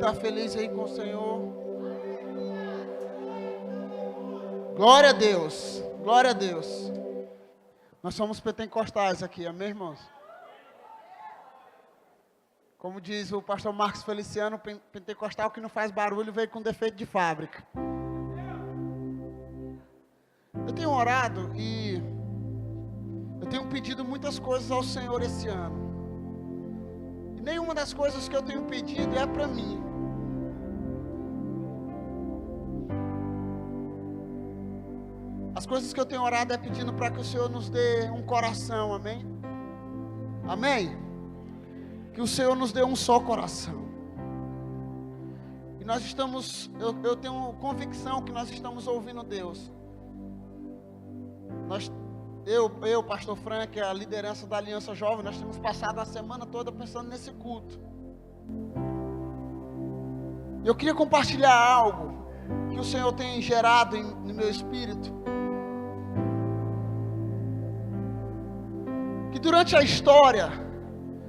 está feliz aí com o Senhor? Glória a Deus, glória a Deus. Nós somos pentecostais aqui, amém, irmãos? Como diz o pastor Marcos Feliciano, pentecostal que não faz barulho veio com defeito de fábrica. Eu tenho orado e eu tenho pedido muitas coisas ao Senhor esse ano. E nenhuma das coisas que eu tenho pedido é para mim. As coisas que eu tenho orado é pedindo para que o Senhor nos dê um coração, amém? Amém? Que o Senhor nos dê um só coração. E nós estamos, eu tenho convicção que nós estamos ouvindo Deus. Eu, pastor Frank, a liderança da Aliança Jovem, nós temos passado a semana toda pensando nesse culto. Eu queria compartilhar algo que o Senhor tem gerado no meu espírito. Que durante a história,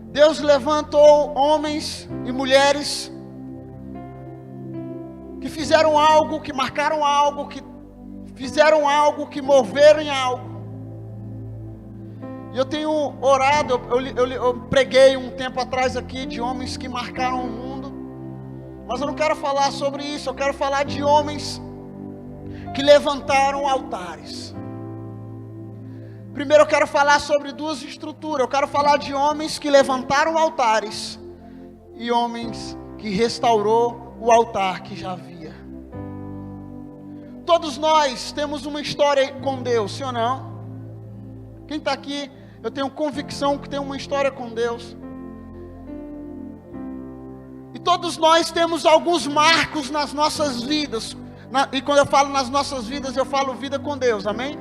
Deus levantou homens e mulheres que fizeram algo, que marcaram algo, que fizeram algo, que moveram em algo. E eu tenho orado, eu preguei um tempo atrás aqui de homens que marcaram o mundo. Mas eu não quero falar sobre isso, eu quero falar de homens que levantaram altares. Primeiro eu quero falar sobre duas estruturas. Eu quero falar de homens que levantaram altares e homens que restaurou o altar que já havia. Todos nós temos uma história com Deus, sim ou não? Quem está aqui, eu tenho convicção que tem uma história com Deus. E todos nós temos alguns marcos nas nossas vidas. E quando eu falo nas nossas vidas, eu falo vida com Deus, amém?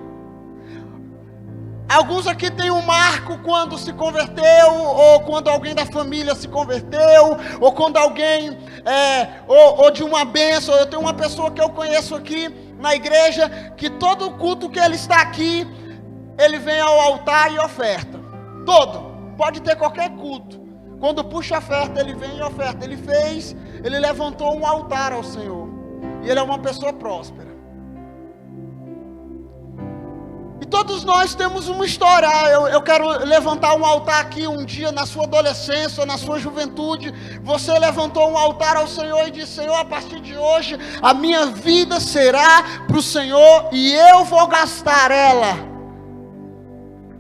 Alguns aqui têm um marco quando se converteu, ou quando alguém da família se converteu, ou quando alguém, ou de uma bênção. Eu tenho uma pessoa que eu conheço aqui na igreja, que todo culto que ele está aqui, ele vem ao altar e oferta. Todo, pode ter qualquer culto. Quando puxa a oferta, ele vem e oferta. Ele levantou um altar ao Senhor. E ele é uma pessoa próspera. E todos nós temos uma história. Eu quero levantar um altar aqui um dia na sua adolescência, na sua juventude. Você levantou um altar ao Senhor e disse: Senhor, a partir de hoje, a minha vida será para o Senhor e eu vou gastar ela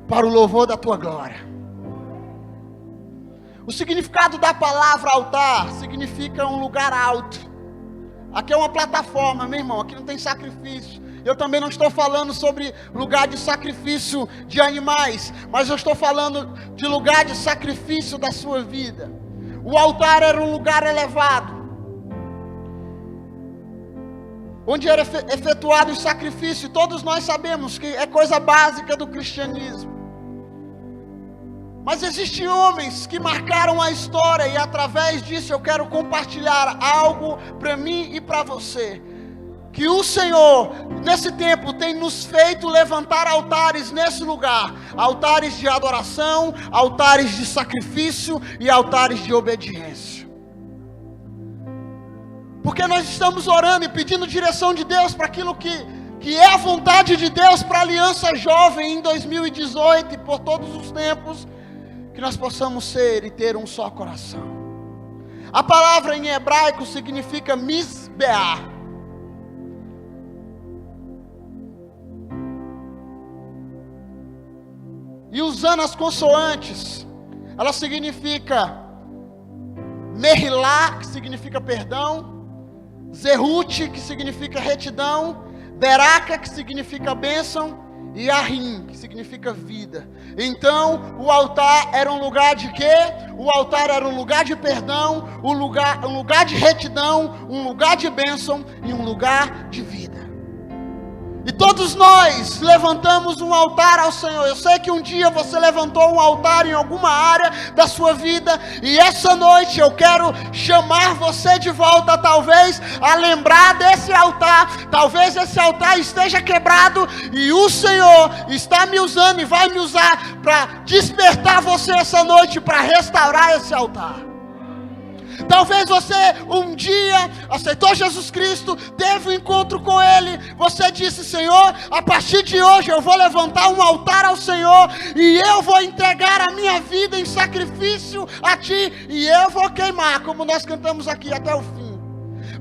para o louvor da tua glória. O significado da palavra altar significa um lugar alto. Aqui é uma plataforma, meu irmão, aqui não tem sacrifício. Eu também não estou falando sobre lugar de sacrifício de animais, mas eu estou falando de lugar de sacrifício da sua vida. O altar era um lugar elevado, onde era efetuado o sacrifício. Todos nós sabemos que é coisa básica do cristianismo. Mas existem homens que marcaram a história, e através disso eu quero compartilhar algo para mim e para você. Que o Senhor, nesse tempo, tem nos feito levantar altares nesse lugar. Altares de adoração, altares de sacrifício e altares de obediência. Porque nós estamos orando e pedindo direção de Deus para aquilo que é a vontade de Deus para a Aliança Jovem em 2018 e por todos os tempos. Que nós possamos ser e ter um só coração. A palavra em hebraico significa misbeá. E usando as consoantes, ela significa Mehilá, que significa perdão, Zerut, que significa retidão, Beraca, que significa bênção, e Ahim, que significa vida. Então, o altar era um lugar de quê? O altar era um lugar de perdão, um lugar de retidão, um lugar de bênção e um lugar de vida. E todos nós levantamos um altar ao Senhor. Eu sei que um dia você levantou um altar em alguma área da sua vida, e essa noite eu quero chamar você de volta, talvez a lembrar desse altar. Talvez esse altar esteja quebrado e o Senhor está me usando e vai me usar para despertar você essa noite, para restaurar esse altar. Talvez você um dia aceitou Jesus Cristo, teve um encontro com Ele. Você disse: Senhor, a partir de hoje eu vou levantar um altar ao Senhor, e eu vou entregar a minha vida em sacrifício a Ti, e eu vou queimar, como nós cantamos aqui, até o fim.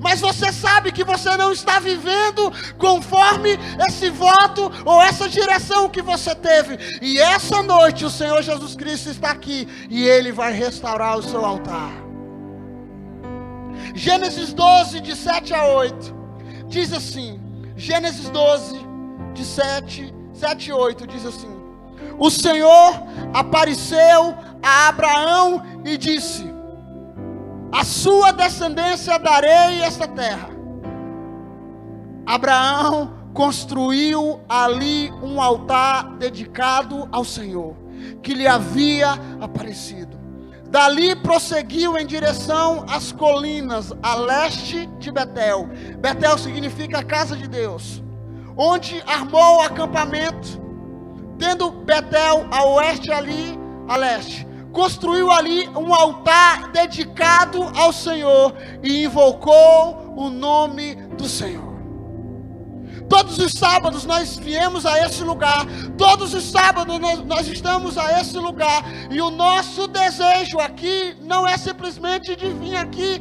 Mas você sabe que você não está vivendo conforme esse voto ou essa direção que você teve. E essa noite o Senhor Jesus Cristo está aqui e Ele vai restaurar o seu altar. Gênesis 12, de 7 a 8, diz assim, Gênesis 12, de 7 e 8, diz assim: O Senhor apareceu a Abraão e disse: a sua descendência darei esta terra. Abraão construiu ali um altar dedicado ao Senhor, que lhe havia aparecido. Dali prosseguiu em direção às colinas, a leste de Betel. Betel significa casa de Deus. Onde armou o acampamento, tendo Betel a oeste ali, a leste. Construiu ali um altar dedicado ao Senhor e invocou o nome do Senhor. Todos os sábados nós viemos a esse lugar, todos os sábados nós estamos a esse lugar, e o nosso desejo aqui não é simplesmente de vir aqui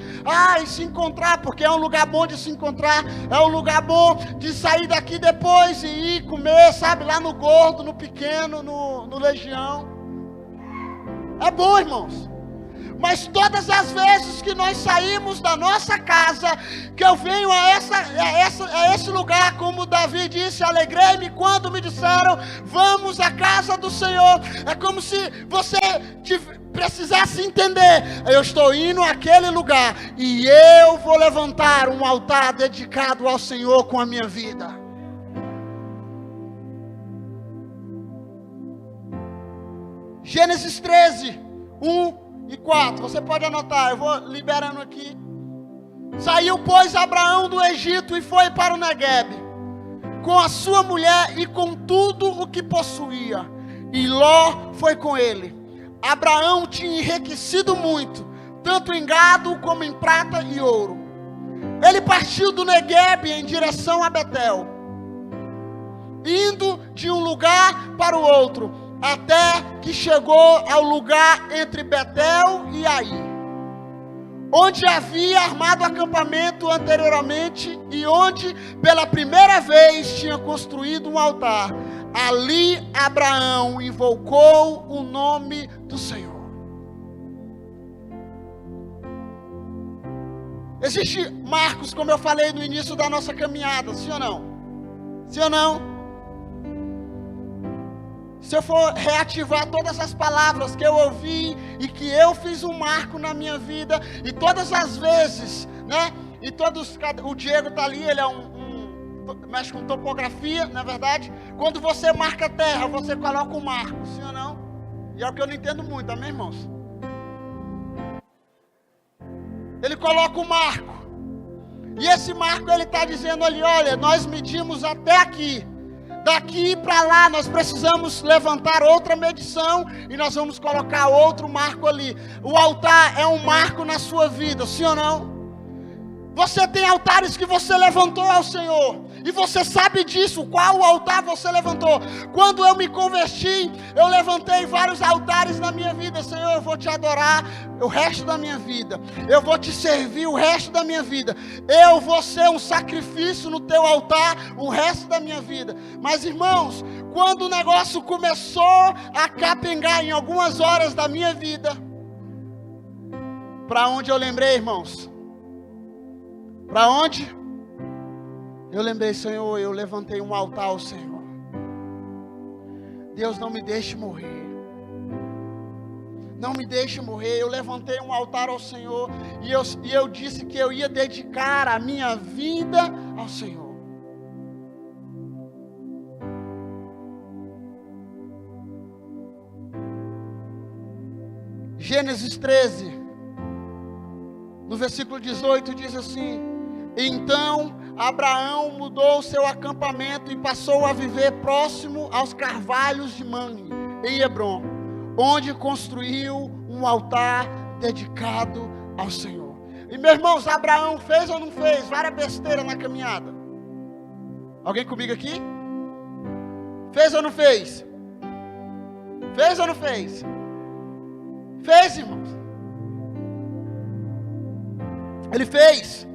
e se encontrar, porque é um lugar bom de se encontrar, é um lugar bom de sair daqui depois e ir comer, sabe, lá no Gordo, no Pequeno, no Legião. É bom, irmãos. Mas todas as vezes que nós saímos da nossa casa, que eu venho a esse lugar, como Davi disse, alegrei-me quando me disseram, vamos à casa do Senhor. É como se você precisasse entender, eu estou indo àquele lugar, e eu vou levantar um altar dedicado ao Senhor com a minha vida. Gênesis 13, 1 e 4, você pode anotar, eu vou liberando aqui. Saiu, pois, Abraão do Egito e foi para o Neguebe, com a sua mulher e com tudo o que possuía, e Ló foi com ele. Abraão tinha enriquecido muito, tanto em gado como em prata e ouro. Ele partiu do Neguebe em direção a Betel, indo de um lugar para o outro, até que chegou ao lugar entre Betel e Ai, onde havia armado acampamento anteriormente e onde pela primeira vez tinha construído um altar. Ali Abraão invocou o nome do Senhor. Existe marcos, como eu falei no início da nossa caminhada, sim ou não? Sim ou não? Se eu for reativar todas as palavras que eu ouvi e que eu fiz um marco na minha vida, e todas as vezes, né? E o Diego está ali, ele é mexe com topografia, na verdade. Quando você marca terra, você coloca um marco, sim ou não? E é o que eu não entendo muito, amém, irmãos? Ele coloca um marco. E esse marco ele está dizendo ali, olha, nós medimos até aqui. Daqui para lá nós precisamos levantar outra medição e nós vamos colocar outro marco ali. O altar é um marco na sua vida, sim ou não? Você tem altares que você levantou ao Senhor, e você sabe disso, qual altar você levantou. Quando eu me converti, eu levantei vários altares na minha vida. Senhor, eu vou te adorar o resto da minha vida, eu vou te servir o resto da minha vida, eu vou ser um sacrifício no teu altar o resto da minha vida. Mas irmãos, quando o negócio começou a capengar em algumas horas da minha vida, para onde eu lembrei, irmãos? Para onde? Eu lembrei, Senhor, eu levantei um altar ao Senhor. Deus, não me deixe morrer. Não me deixe morrer. Eu levantei um altar ao Senhor. E eu disse que eu ia dedicar a minha vida ao Senhor. Gênesis 13, no versículo 18, diz assim: então Abraão mudou seu acampamento e passou a viver próximo aos carvalhos de Mamre, em Hebrom, onde construiu um altar dedicado ao Senhor. E meus irmãos, Abraão fez ou não fez várias besteiras na caminhada? Alguém comigo aqui? Fez ou não fez? Fez ou não fez? Fez, irmãos. Ele fez.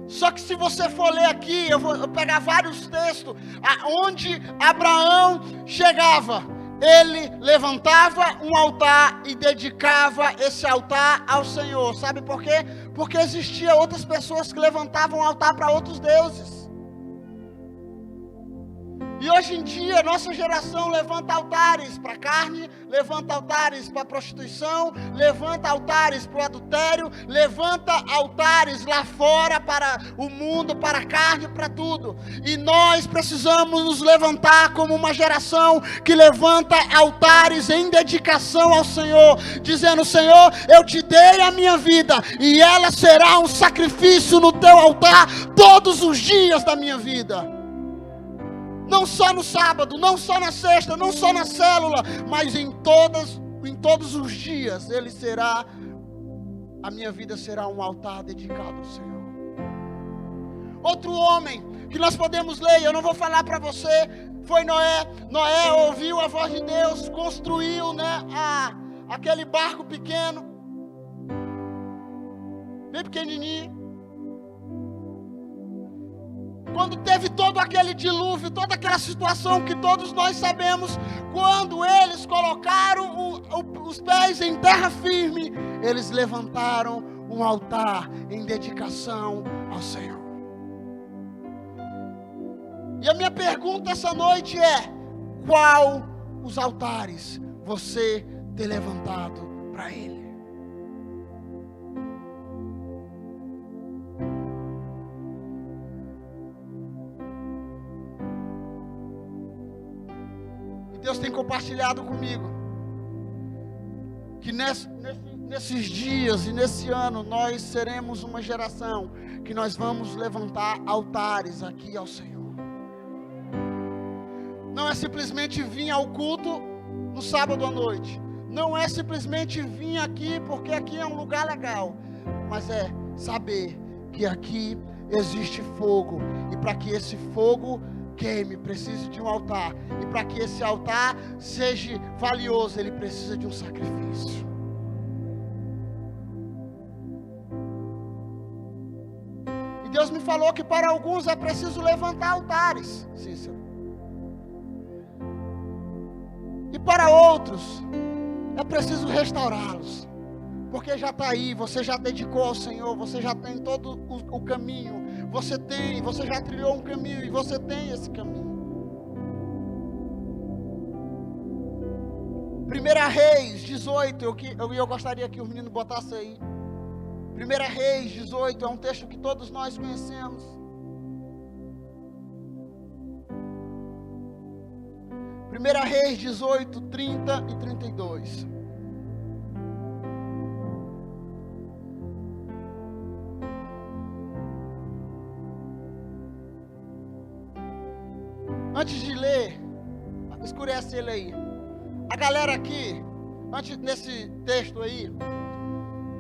Só que se você for ler aqui, eu vou pegar vários textos, onde Abraão chegava, ele levantava um altar e dedicava esse altar ao Senhor. Sabe por quê? Porque existiam outras pessoas que levantavam um altar para outros deuses. E hoje em dia, nossa geração levanta altares para carne, levanta altares para prostituição, levanta altares para o adultério, levanta altares lá fora para o mundo, para a carne, para tudo. E nós precisamos nos levantar como uma geração que levanta altares em dedicação ao Senhor, dizendo: Senhor, eu te dei a minha vida e ela será um sacrifício no teu altar todos os dias da minha vida. Não só no sábado, não só na sexta, não só na célula, mas em todos os dias a minha vida será um altar dedicado ao Senhor. Outro homem que nós podemos ler, eu não vou falar para você, foi Noé. Noé ouviu a voz de Deus, construiu, aquele barco pequeno, bem pequenininho. Quando teve todo aquele dilúvio, toda aquela situação que todos nós sabemos, quando eles colocaram os pés em terra firme, eles levantaram um altar em dedicação ao Senhor. E a minha pergunta essa noite é: qual os altares você tem levantado para Ele? Deus tem compartilhado comigo que nesses dias e nesse ano nós seremos uma geração que nós vamos levantar altares aqui ao Senhor. Não é simplesmente vir ao culto no sábado à noite, não é simplesmente vir aqui porque aqui é um lugar legal, mas é saber que aqui existe fogo, e para que esse fogo queime, precisa de um altar, e para que esse altar seja valioso, ele precisa de um sacrifício. E Deus me falou que para alguns é preciso levantar altares, Cícero, e para outros é preciso restaurá-los, porque já está aí, você já dedicou ao Senhor, você já tem todo o caminho, você já trilhou um caminho e você tem esse caminho. 1 Reis 18, eu gostaria que o menino botasse aí. 1 Reis 18 é um texto que todos nós conhecemos. 1 Reis 18, 30 e 32. Antes de ler, escurece ele aí. A galera aqui, antes desse texto aí,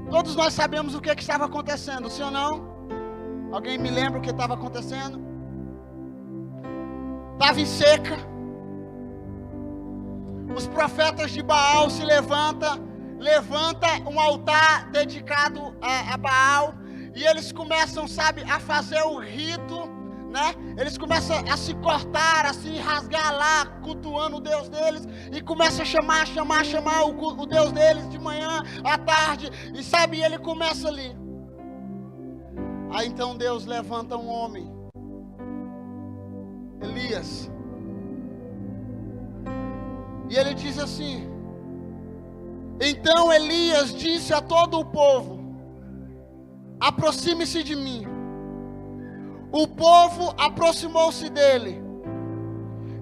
todos nós sabemos o que estava acontecendo, sim ou não? Alguém me lembra o que estava acontecendo? Estava em seca. Os profetas de Baal se levanta um altar dedicado a Baal, e eles começam, a fazer o rito, eles começam a se cortar, a se rasgar lá, cultuando o Deus deles, e começam a chamar o Deus deles de manhã, à tarde, e ele começa ali. Aí então Deus levanta um homem, Elias, e ele diz assim: então Elias disse a todo o povo: aproxime-se de mim. O povo aproximou-se dele,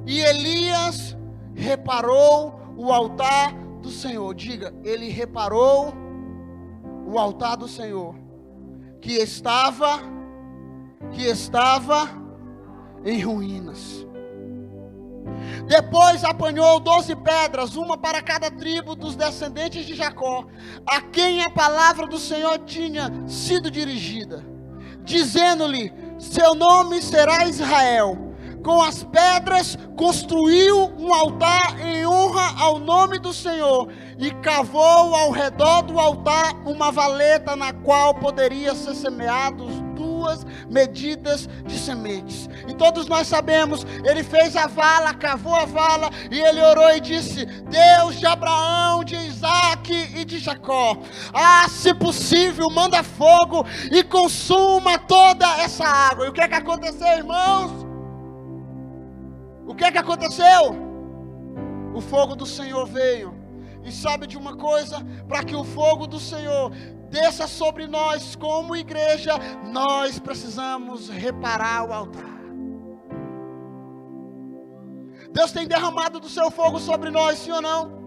e Elias reparou o altar do Senhor. Diga, ele reparou o altar do Senhor, que estava em ruínas. Depois apanhou 12 pedras, uma para cada tribo dos descendentes de Jacó, a quem a palavra do Senhor tinha sido dirigida, dizendo-lhe: seu nome será Israel. Com as pedras construiu um altar em honra ao nome do Senhor e cavou ao redor do altar uma valeta na qual poderia ser semeados 2 medidas de sementes. E todos nós sabemos, ele fez a vala, cavou a vala e ele orou e disse: Deus de Abraão, de Isaac e de Jacó, se possível, manda fogo e consuma toda essa água. E o que é que aconteceu, irmãos? O que é que aconteceu? O fogo do Senhor veio. E sabe de uma coisa? Para que o fogo do Senhor desça sobre nós como igreja, nós precisamos reparar o altar. Deus tem derramado do seu fogo sobre nós, sim ou não?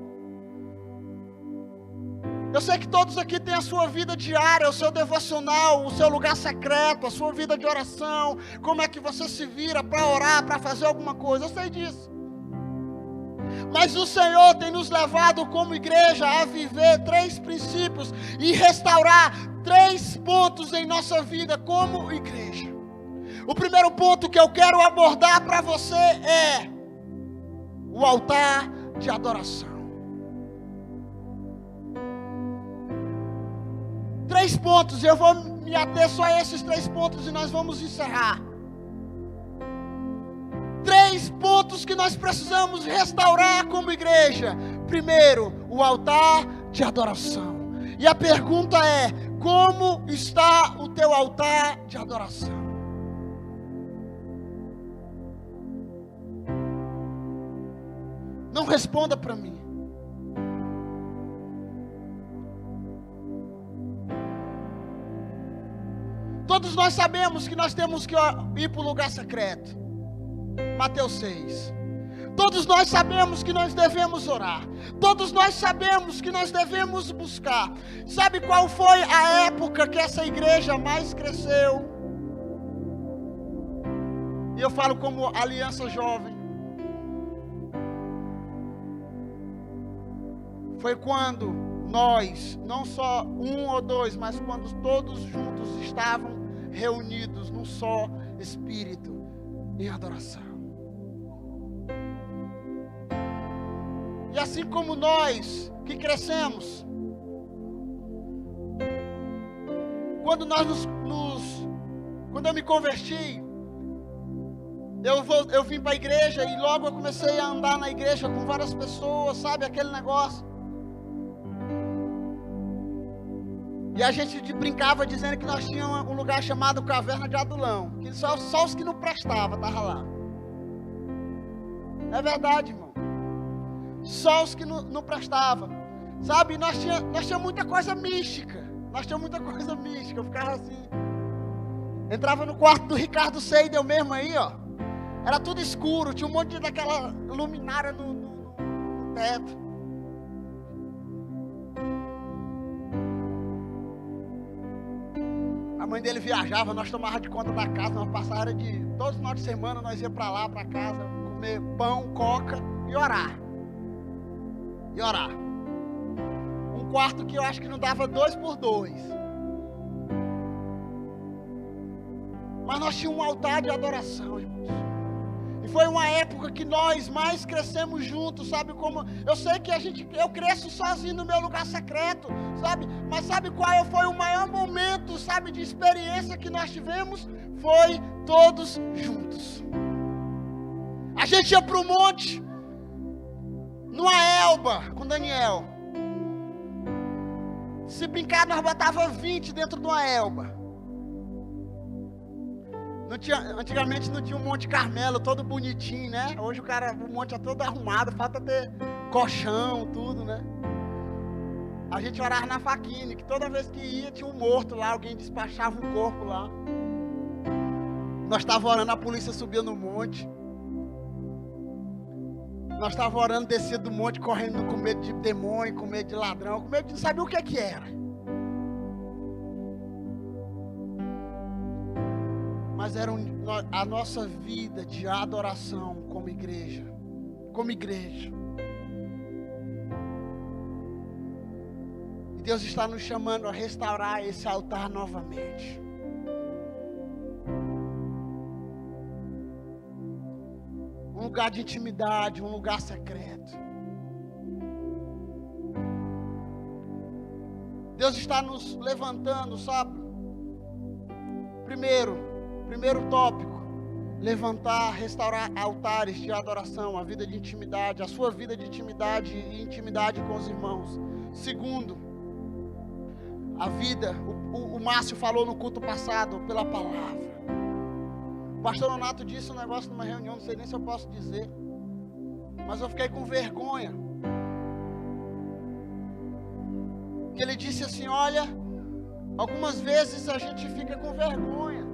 Eu sei que todos aqui têm a sua vida diária, o seu devocional, o seu lugar secreto, a sua vida de oração. Como é que você se vira para orar, para fazer alguma coisa? Eu sei disso. Mas o Senhor tem nos levado como igreja a viver 3 princípios e restaurar 3 pontos em nossa vida como igreja. O primeiro ponto que eu quero abordar para você é o altar de adoração. 3 pontos, eu vou me ater só a esses 3 pontos e nós vamos encerrar. 3 pontos que nós precisamos restaurar como igreja. Primeiro, o altar de adoração. E a pergunta é: como está o teu altar de adoração? Não responda para mim. Todos nós sabemos que nós temos que ir para o lugar secreto. Mateus 6. Todos nós sabemos que nós devemos orar. Todos nós sabemos que nós devemos buscar. Sabe qual foi a época que essa igreja mais cresceu? E eu falo como Aliança Jovem. Foi quando nós, não só 1 ou 2, mas quando todos juntos estavam reunidos num só espírito, em adoração. E assim como nós que crescemos, quando quando eu me converti, eu vim para a igreja e logo eu comecei a andar na igreja com várias pessoas, sabe, aquele negócio. E a gente brincava dizendo que nós tínhamos um lugar chamado Caverna de Adulão, que só os que não prestavam estavam lá. É verdade, irmão. Só os que não prestavam. Sabe, nós tínhamos muita coisa mística. Eu ficava assim. Entrava no quarto do Ricardo Seidel mesmo aí, ó. Era tudo escuro, tinha um monte daquela luminária no teto. A mãe dele viajava, nós tomávamos de conta da casa, nós passávamos todos os finais de semana, nós ia para lá, para casa, comer pão, coca e orar. Um quarto que eu acho que não dava 2 por 2. Mas nós tínhamos um altar de adoração, irmãos. E foi uma época que nós mais crescemos juntos, sabe como? Eu sei que eu cresço sozinho no meu lugar secreto, sabe? Mas sabe qual foi o maior momento, sabe, de experiência que nós tivemos? Foi todos juntos. A gente ia para o monte, numa elba, com Daniel. Se brincar, nós botava 20 dentro de uma elba. Antigamente não tinha um Monte Carmelo todo bonitinho, né? Hoje o monte é todo arrumado, falta ter colchão, tudo, né? A gente orava na faquinha, que toda vez que ia tinha um morto lá, alguém despachava um corpo lá. Nós estávamos orando, a polícia subia no monte. Nós estávamos orando, descia do monte, correndo com medo de demônio, com medo de ladrão, com medo de não saber o que era. Mas era a nossa vida de adoração como igreja como igreja. E Deus está nos chamando a restaurar esse altar novamente. Um lugar de intimidade, um lugar secreto. Deus está nos levantando, sabe? Primeiro tópico, levantar, restaurar altares de adoração, a vida de intimidade, a sua vida de intimidade e intimidade com os irmãos. Segundo, a vida, o Márcio falou no culto passado, pela palavra. O pastor Nonato disse um negócio numa reunião, não sei nem se eu posso dizer, mas eu fiquei com vergonha. Que ele disse assim, olha, algumas vezes a gente fica com vergonha.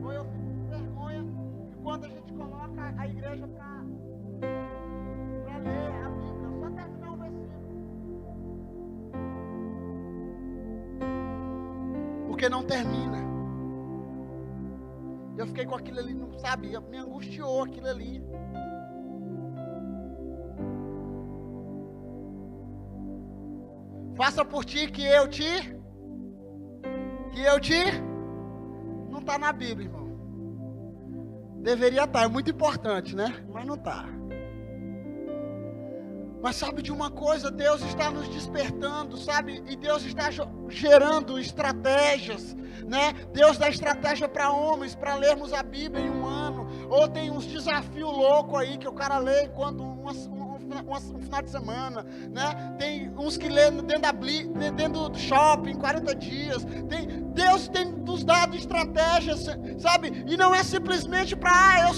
Ou eu fico com vergonha de quando a gente coloca a igreja para ler a Bíblia. Só terminar um versículo. Porque não termina. Eu fiquei com aquilo ali, não sabe? Me angustiou aquilo ali. Faça por ti que eu te. Não está na Bíblia, irmão. Deveria estar, é muito importante, né? Mas não está. Mas sabe de uma coisa? Deus está nos despertando, sabe? E Deus está gerando estratégias, né? Deus dá estratégia para homens, para lermos a Bíblia em um ano. Ou tem uns desafios loucos aí que o cara lê enquanto um final de semana, né? Tem uns que lê dentro do shopping, 40 dias. Deus tem nos dado estratégias, sabe? E não é simplesmente para,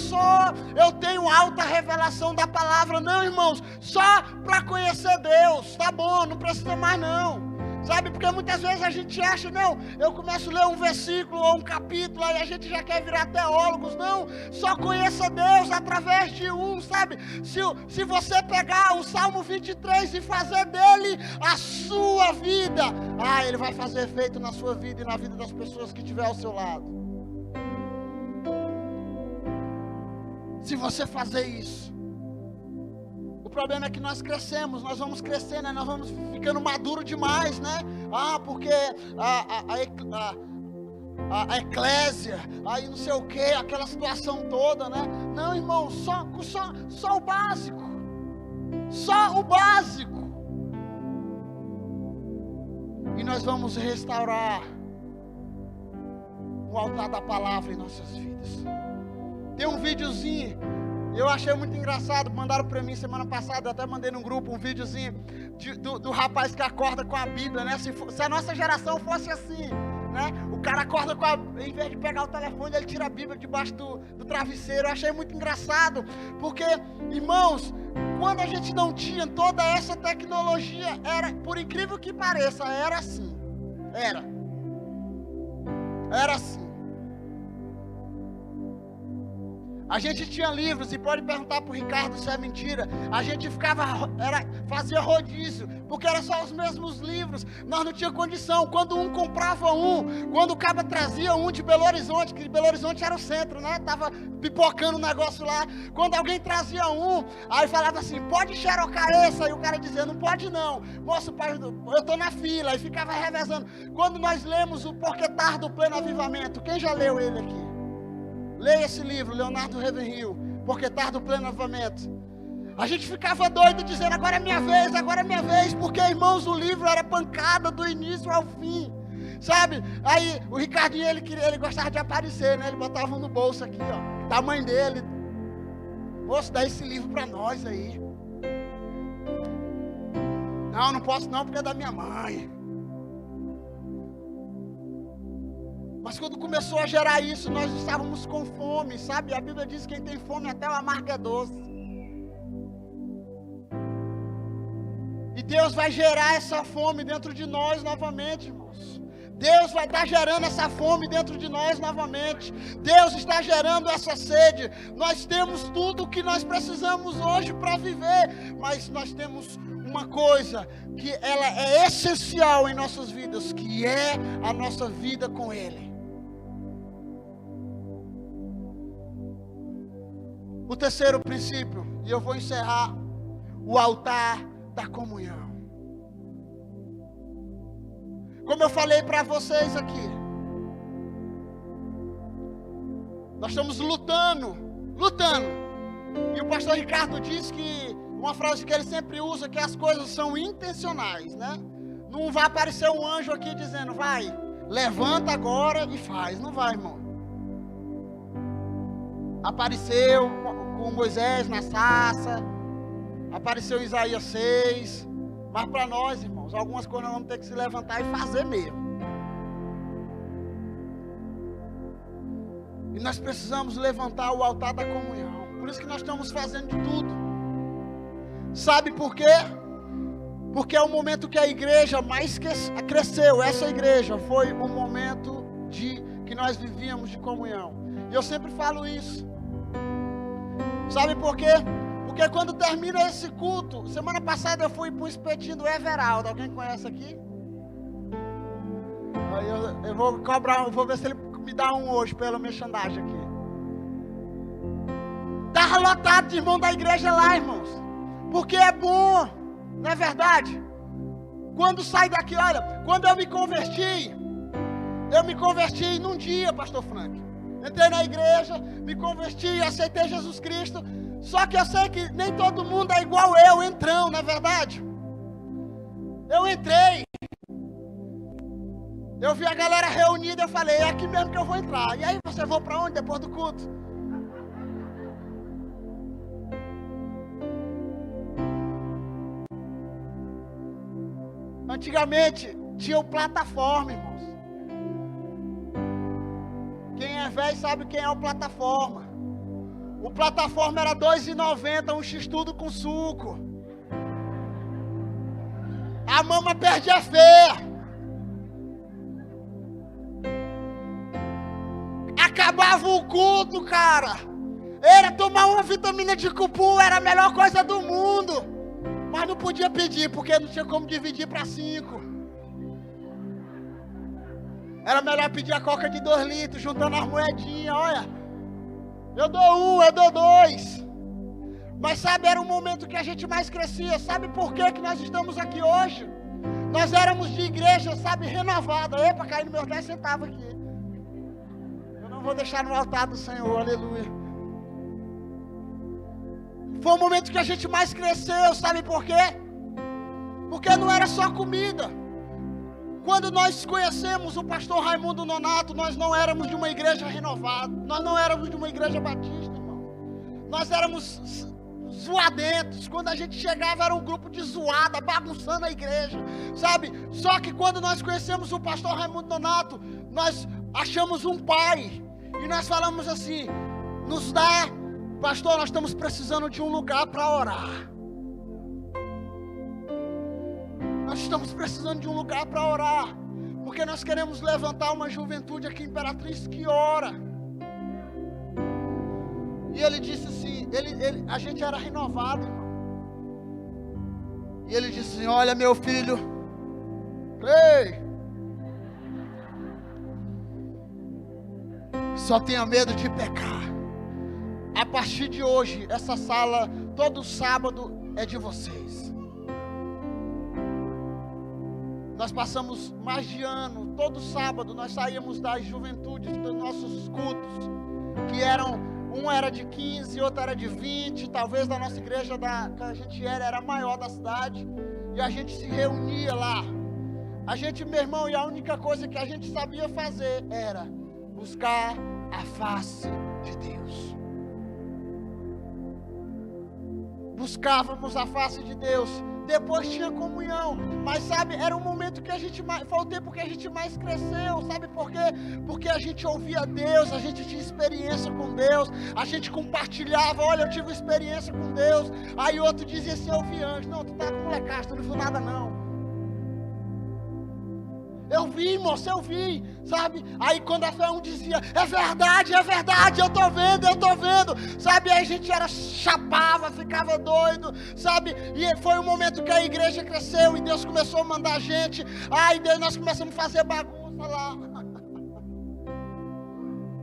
eu tenho alta revelação da palavra. Não, irmãos, só para conhecer Deus, tá bom, não precisa mais não. Sabe, porque muitas vezes a gente acha, não, eu começo a ler um versículo ou um capítulo, aí a gente já quer virar teólogos. Não, só conheça Deus através de sabe? Se você pegar o Salmo 23 e fazer dele a sua vida, ele vai fazer efeito na sua vida e na vida das pessoas que estiver ao seu lado. Se você fazer isso, o problema é que nós crescemos, nós vamos crescendo, né? Nós vamos ficando maduro demais, né? Porque a eclésia, aí não sei o que, aquela situação toda, né? Não, irmão, só o básico. Só o básico. E nós vamos restaurar o altar da palavra em nossas vidas. Tem um videozinho, eu achei muito engraçado, mandaram para mim semana passada, eu até mandei no grupo um videozinho do rapaz que acorda com a Bíblia, né? Se a nossa geração fosse assim, né? O cara acorda em vez de pegar o telefone, ele tira a Bíblia debaixo do travesseiro. Eu achei muito engraçado, porque, irmãos, quando a gente não tinha toda essa tecnologia, por incrível que pareça, era assim. Era assim. A gente tinha livros, e pode perguntar para o Ricardo se é mentira. A gente fazia rodízio, porque eram só os mesmos livros. Nós não tínhamos condição. Quando um comprava quando o cara trazia de Belo Horizonte, que Belo Horizonte era o centro, né? Tava pipocando o negócio lá. Quando alguém trazia aí falava assim, pode xerocar esse? Aí o cara dizia, não pode não. Moço, pai, eu estou na fila. Aí ficava revezando. Quando nós lemos o Porque Tardo o Pleno Avivamento, quem já leu ele aqui? Leia esse livro, Leonardo Ravenhill, Porque Tardo o Pleno Avivamento. A gente ficava doido dizendo, agora é minha vez, porque, irmãos, o livro era pancada do início ao fim, sabe? Aí o Ricardinho, ele gostava de aparecer, né? Ele botava no bolso aqui, ó, tamanho dele. Moço, dá esse livro para nós aí. Não posso não, porque é da minha mãe. Mas quando começou a gerar isso, nós estávamos com fome, sabe? A Bíblia diz que quem tem fome até o amargo é doce. E Deus vai gerar essa fome dentro de nós novamente, irmãos. Deus vai estar gerando essa fome dentro de nós novamente. Deus está gerando essa sede. Nós temos tudo o que nós precisamos hoje para viver. Mas nós temos uma coisa que ela é essencial em nossas vidas, que é a nossa vida com Ele. O terceiro princípio, e eu vou encerrar, o altar da comunhão. Como eu falei para vocês aqui, nós estamos lutando. E o pastor Ricardo diz que, uma frase que ele sempre usa, que as coisas são intencionais, né? Não vai aparecer um anjo aqui dizendo, vai, levanta agora e faz. Não vai, irmão. Apareceu com Moisés na sarça, apareceu em Isaías 6, mas para nós, irmãos, algumas coisas nós vamos ter que se levantar e fazer mesmo. E nós precisamos levantar o altar da comunhão. Por isso que nós estamos fazendo de tudo. Sabe por quê? Porque é o momento que a igreja mais cresceu. Essa igreja foi o momento que nós vivíamos de comunhão. E eu sempre falo isso. Sabe por quê? Porque quando termina esse culto, semana passada eu fui para o espetinho do Everaldo. Alguém conhece aqui? Eu vou cobrar, vou ver se ele me dá um hoje pela merchandising aqui. Estava lotado de irmão da igreja lá, irmãos. Porque é bom, não é verdade? Quando sai daqui, olha, quando eu me converti num dia, pastor Frank. Entrei na igreja, me converti, aceitei Jesus Cristo. Só que eu sei que nem todo mundo é igual eu, entrão, não é verdade? Eu entrei. Eu vi a galera reunida, eu falei, é aqui mesmo que eu vou entrar. E aí, você vai para onde depois do culto? Antigamente, tinha o plataforma, irmãos. Quem é velho sabe quem é o plataforma. O plataforma era R$2,90, um x-tudo com suco. A mama perde a fé. Acabava o culto, cara. Era tomar uma vitamina de cupu, era a melhor coisa do mundo. Mas não podia pedir, porque não tinha como dividir para 5. Era melhor pedir a coca de 2 litros, juntando as moedinhas, olha. Eu dou 1, eu dou 2. Mas sabe, era um momento que a gente mais crescia. Sabe por que nós estamos aqui hoje? Nós éramos de igreja, sabe, renovada. Epa, caí nos meus 10 centavos aqui. Eu não vou deixar no altar do Senhor, aleluia. Foi o momento que a gente mais cresceu, sabe por quê? Porque não era só comida. Quando nós conhecemos o pastor Raimundo Nonato, nós não éramos de uma igreja renovada. Nós não éramos de uma igreja batista, irmão. Nós éramos zoadentos. Quando a gente chegava era um grupo de zoada, bagunçando a igreja, sabe? Só que quando nós conhecemos o pastor Raimundo Nonato, nós achamos um pai. E nós falamos assim, nos dá, pastor, nós estamos precisando de um lugar para orar. Nós estamos precisando de um lugar para orar. Porque nós queremos levantar uma juventude aqui em Imperatriz que ora. E ele disse assim, a gente era renovado, irmão. E ele disse assim, olha meu filho, ei, só tenha medo de pecar. A partir de hoje, essa sala, todo sábado, é de vocês. Nós passamos mais de ano, todo sábado, nós saíamos das juventudes, dos nossos cultos, que eram, um era de 15, outro era de 20, talvez da nossa igreja que a gente era maior da cidade, e a gente se reunia lá. A gente, meu irmão, e a única coisa que a gente sabia fazer era buscar a face de Deus. Buscávamos a face de Deus. Depois tinha comunhão. Mas sabe, era um momento que a gente mais, foi o tempo que a gente mais cresceu. Sabe por quê? Porque a gente ouvia Deus, a gente tinha experiência com Deus, a gente compartilhava, olha, eu tive experiência com Deus. Aí outro dizia assim, eu vi anjo. Não, tu tá com molecagem, tu não viu nada não. Eu vi, moço, eu vi, sabe? Aí quando a fé um dizia, é verdade, eu tô vendo, sabe? Aí a gente chapava, ficava doido, sabe? E foi um momento que a igreja cresceu e Deus começou a mandar gente. Aí nós começamos a fazer bagunça lá.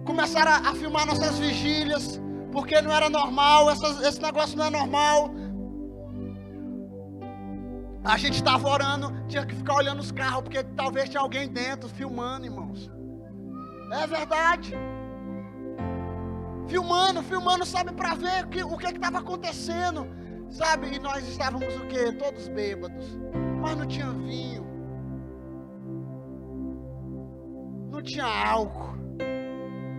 Começaram a filmar nossas vigílias. porque não era normal, esse negócio não é normal. A gente estava orando, tinha que ficar olhando os carros, porque talvez tinha alguém dentro, filmando, irmãos. É verdade. Filmando, sabe, para ver o que estava acontecendo, sabe? E nós estávamos o quê? Todos bêbados. Mas não tinha vinho. Não tinha álcool.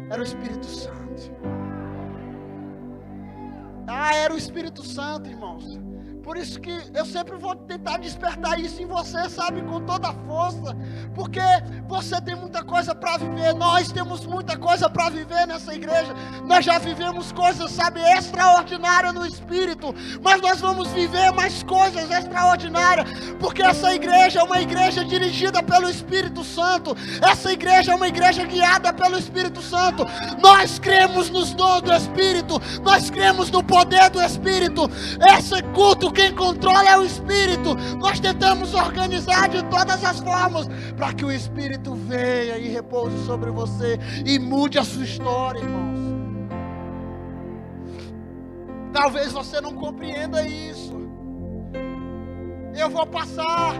Era o Espírito Santo. Era o Espírito Santo, irmãos. Por isso que eu sempre vou tentar despertar isso em você, sabe, com toda a força, porque você tem muita coisa para viver, nós temos muita coisa para viver nessa igreja, nós já vivemos coisas, sabe, extraordinárias no Espírito, mas nós vamos viver mais coisas extraordinárias, porque essa igreja é uma igreja dirigida pelo Espírito Santo, essa igreja é uma igreja guiada pelo Espírito Santo, nós cremos nos dons do Espírito, nós cremos no poder do Espírito, esse culto quem controla é o Espírito. Nós tentamos organizar de todas as formas para que o Espírito venha e repouse sobre você e mude a sua história, irmãos. Talvez você não compreenda isso. Eu vou passar.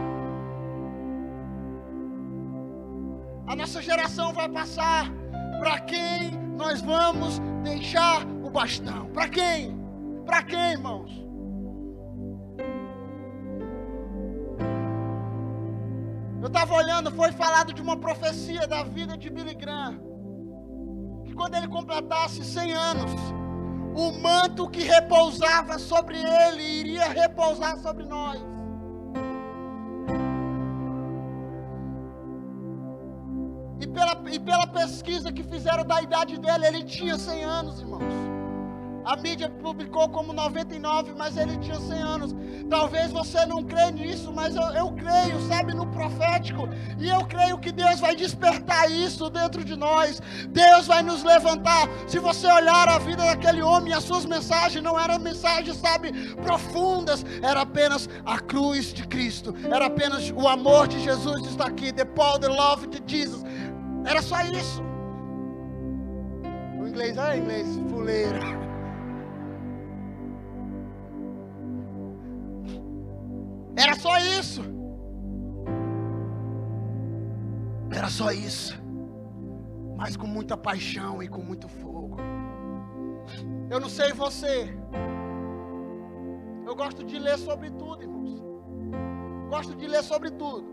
A nossa geração vai passar. Para quem nós vamos deixar o bastão? Para quem? Para quem, irmãos? Eu estava olhando, foi falado de uma profecia da vida de Billy Graham, que quando ele completasse 100 anos, o manto que repousava sobre ele iria repousar sobre nós. E pela pesquisa que fizeram da idade dele, ele tinha 100 anos, irmãos. A mídia publicou como 99, mas ele tinha 100 anos. Talvez você não crê nisso, mas eu creio, sabe, no profético. E eu creio que Deus vai despertar isso dentro de nós. Deus vai nos levantar. Se você olhar a vida daquele homem, as suas mensagens não eram mensagens, sabe, profundas. Era apenas a cruz de Cristo. Era apenas o amor de Jesus está aqui. The power, the love de Jesus. Era só isso. O inglês, inglês, fuleira. Era só isso. Era só isso. Mas com muita paixão e com muito fogo. Eu não sei você. Eu gosto de ler sobre tudo, irmãos. Gosto de ler sobre tudo.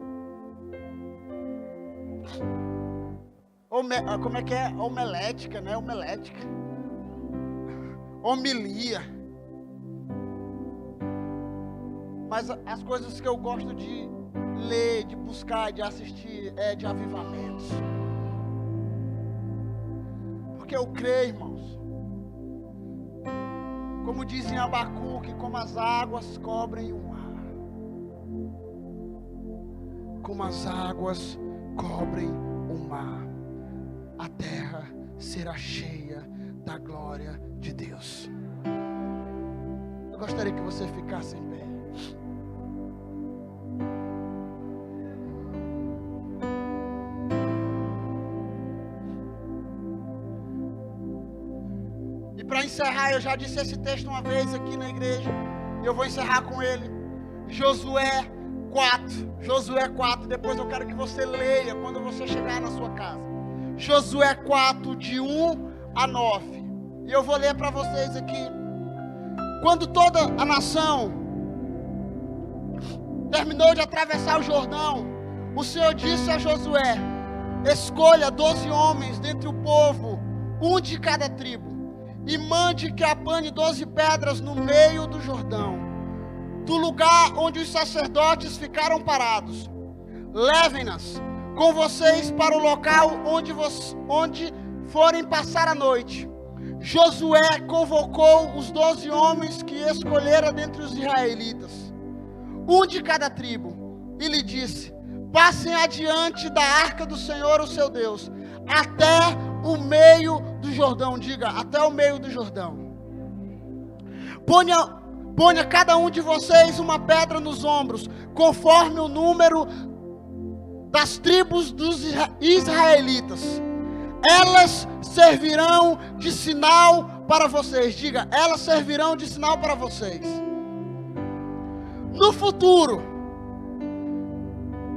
Como é que é? Homilética, né? Homilética. Homilia. Mas as coisas que eu gosto de ler, de buscar, de assistir, é de avivamentos. Porque eu creio, irmãos. Como diz em Abacuque, como as águas cobrem o mar. Como as águas cobrem o mar. A terra será cheia da glória de Deus. Eu gostaria que você ficasse em pé. E para encerrar, eu já disse esse texto uma vez aqui na igreja, e eu vou encerrar com ele. Josué 4, depois eu quero que você leia quando você chegar na sua casa. Josué 4, de 1 a 9. E eu vou ler para vocês aqui. Quando toda a nação terminou de atravessar o Jordão, o Senhor disse a Josué: escolha 12 homens dentre o povo, um de cada tribo, e mande que apane 12 pedras no meio do Jordão, do lugar onde os sacerdotes ficaram parados. Levem-nas com vocês para o local onde forem passar a noite. Josué convocou os 12 homens que escolhera dentre os israelitas, um de cada tribo, e lhe disse: passem adiante da arca do Senhor, o seu Deus, até o meio do Jordão. Diga, até o meio do Jordão. Ponha cada um de vocês uma pedra nos ombros, conforme o número das tribos dos israelitas. Elas servirão de sinal para vocês. Diga, elas servirão de sinal para vocês. No futuro,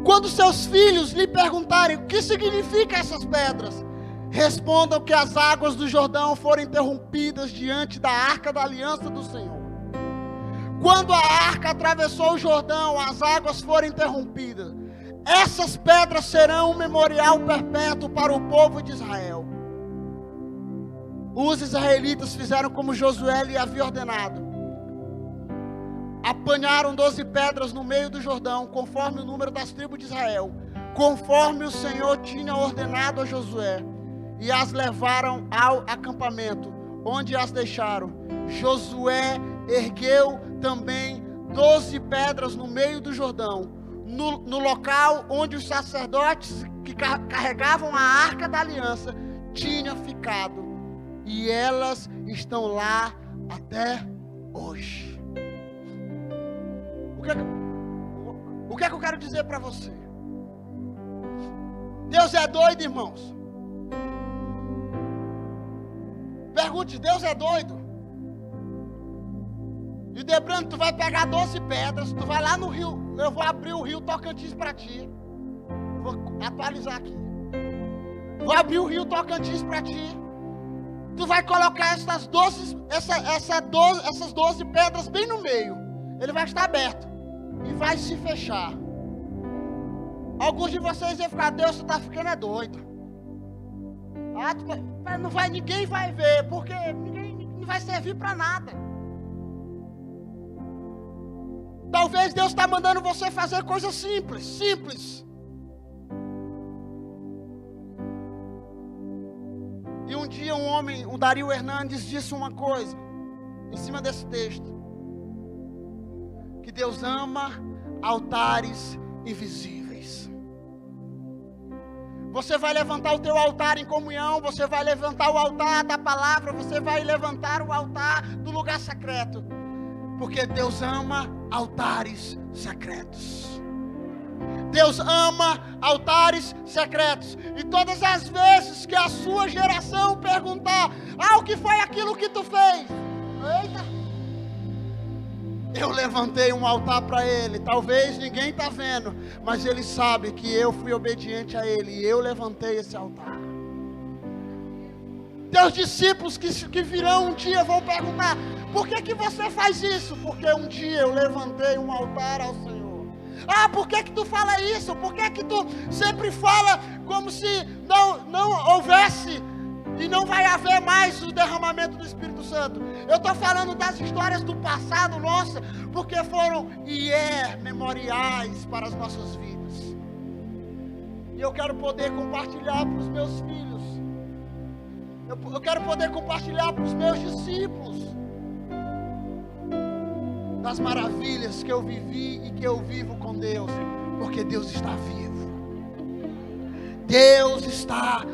quando seus filhos lhe perguntarem o que significam essas pedras, respondam que as águas do Jordão foram interrompidas diante da arca da aliança do Senhor. Quando a arca atravessou o Jordão, as águas foram interrompidas. Essas pedras serão um memorial perpétuo para o povo de Israel. Os israelitas fizeram como Josué lhe havia ordenado. Apanharam 12 pedras no meio do Jordão, conforme o número das tribos de Israel, conforme o Senhor tinha ordenado a Josué, e as levaram ao acampamento, onde as deixaram. Josué ergueu também 12 pedras no meio do Jordão, no local onde os sacerdotes que carregavam a arca da aliança tinham ficado, e elas estão lá até hoje. O que é que eu quero dizer para você? Deus é doido, irmãos. Pergunte, Deus é doido? E Debrando, tu vai pegar 12 pedras, tu vai lá no rio, eu vou abrir o rio Tocantins para ti. Vou atualizar aqui. Vou abrir o rio Tocantins para ti. Tu vai colocar essas 12 pedras bem no meio. Ele vai estar aberto e vai se fechar. Alguns de vocês iam ficar, Deus, tu está ficando doido. Ninguém vai ver, porque ninguém não vai servir para nada. Talvez Deus está mandando você fazer coisas simples. E um dia um homem, o Dario Hernandes, disse uma coisa, em cima desse texto. Que Deus ama altares invisíveis. Você vai levantar o teu altar em comunhão, você vai levantar o altar da palavra, você vai levantar o altar do lugar secreto. Porque Deus ama altares secretos. Deus ama altares secretos. E todas as vezes que a sua geração perguntar, o que foi aquilo que tu fez? Eita! Eu levantei um altar para Ele. Talvez ninguém está vendo, mas Ele sabe que eu fui obediente a Ele e eu levantei esse altar. Teus discípulos que virão um dia vão perguntar, por que você faz isso? Porque um dia eu levantei um altar ao Senhor. Por que tu fala isso? Por que tu sempre fala como se não houvesse e não vai haver mais o derramamento do Espírito Santo? Eu estou falando das histórias do passado, nossa, porque foram memoriais para as nossas vidas. E eu quero poder compartilhar para os meus filhos. Eu quero poder compartilhar para os meus discípulos das maravilhas que eu vivi e que eu vivo com Deus, porque Deus está vivo. Deus está